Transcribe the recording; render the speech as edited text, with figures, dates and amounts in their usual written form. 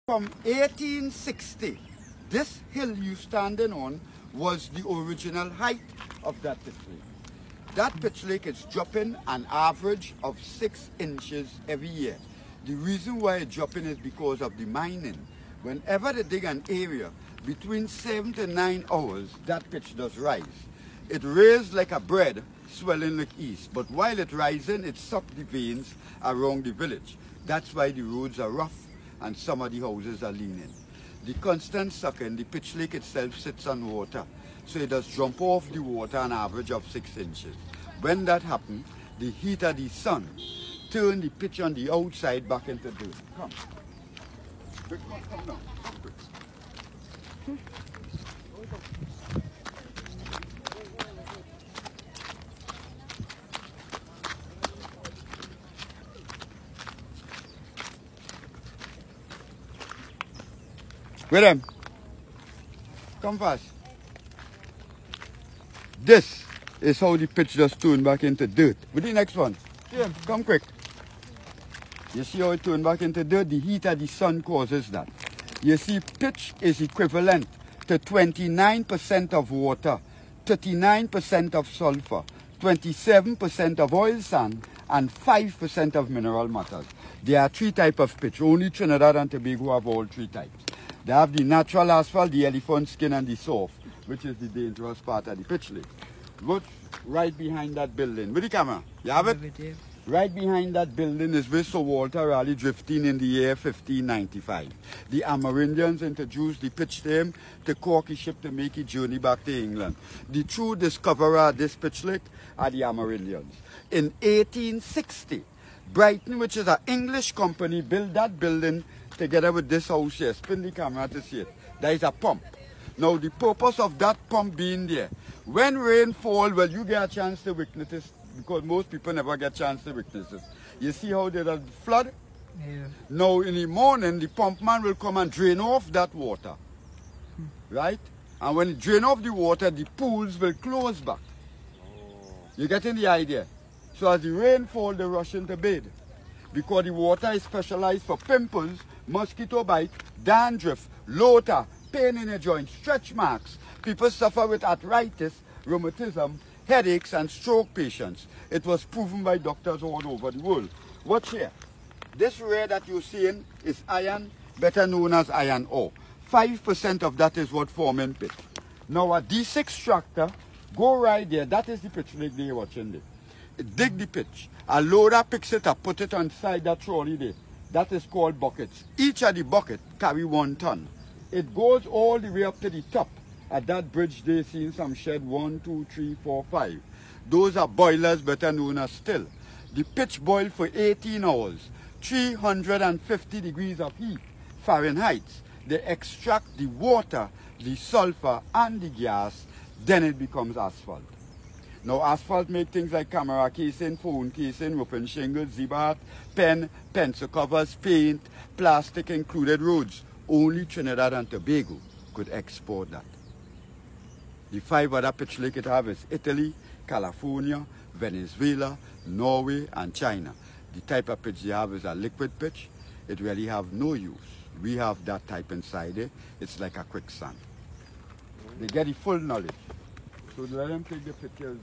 From 1860, this hill you standing on was the original height of that pitch lake. That pitch lake is dropping an average of 6 inches every year. The reason why it's dropping is because of the mining. Whenever they dig an area, between 7 to 9 hours, that pitch does rise. It raised like a bread, swelling like yeast. But while it's rising, it sucks the veins around the village. That's why the roads are rough and some of the houses are leaning. The constant sucking, the pitch lake itself sits on water. So it does jump off the water an average of 6 inches. When that happens, the heat of the sun turn the pitch on the outside back into dirt. Come. Come down. Come, with them. Come fast. This is how the pitch just turned back into dirt. With the next one. Yeah. Come quick. You see how it turned back into dirt? The heat of the sun causes that. You see, pitch is equivalent to 29% of water, 39% of sulfur, 27% of oil sand, and 5% of mineral matters. There are 3 types of pitch. Only Trinidad and Tobago have all 3 types. They have the natural asphalt, the elephant skin, and the soft, which is the dangerous part of the pitch lake. Look right behind that building. With the camera, you have it? Right behind that building is where Sir Walter Raleigh drifting in the year 1595. The Amerindians introduced the pitch to him to cork his ship to make a journey back to England. The true discoverer of this pitch lake are the Amerindians. In 1860, Brighton, which is an English company, built that building together with this house here. Spin the camera to see it. There is a pump. Now the purpose of that pump being there, when rain falls, well, you get a chance to witness it, because most people never get a chance to witness it. You see how they does flood? Yeah. Now in the morning, the pump man will come and drain off that water. Right? And when it drain off the water, the pools will close back. You getting the idea? So as the rain falls, they rush into bed. Because the water is specialized for pimples, mosquito bite, dandruff, loathar, pain in the joint, stretch marks. People suffer with arthritis, rheumatism, headaches, and stroke patients. It was proven by doctors all over the world. Watch here. This ray that you're seeing is iron, better known as iron ore. 5% of that is what forming pit. Now a D6 extractor, go right there. That is the pitch lake they're watching there. Dig the pitch. A loader picks it up, put it on side that trolley there. That is called buckets. Each of the bucket carry 1 ton. It goes all the way up to the top. At that bridge they seen some shed 1, 2, 3, 4, 5. Those are boilers, better known as still. The pitch boiled for 18 hours, 350 degrees of heat, Fahrenheit. They extract the water, the sulfur, and the gas. Then it becomes asphalt. Now asphalt make things like camera casing, phone casing, roofing shingles, zebra, pen, pencil covers, paint, plastic, included roads. Only Trinidad and Tobago could export that. The 5 other pitch lake it have is Italy, California, Venezuela, Norway, and China. The type of pitch they have is a liquid pitch. It really have no use. We have that type inside it. It's like a quicksand. They get the full knowledge. So let them take the pictures.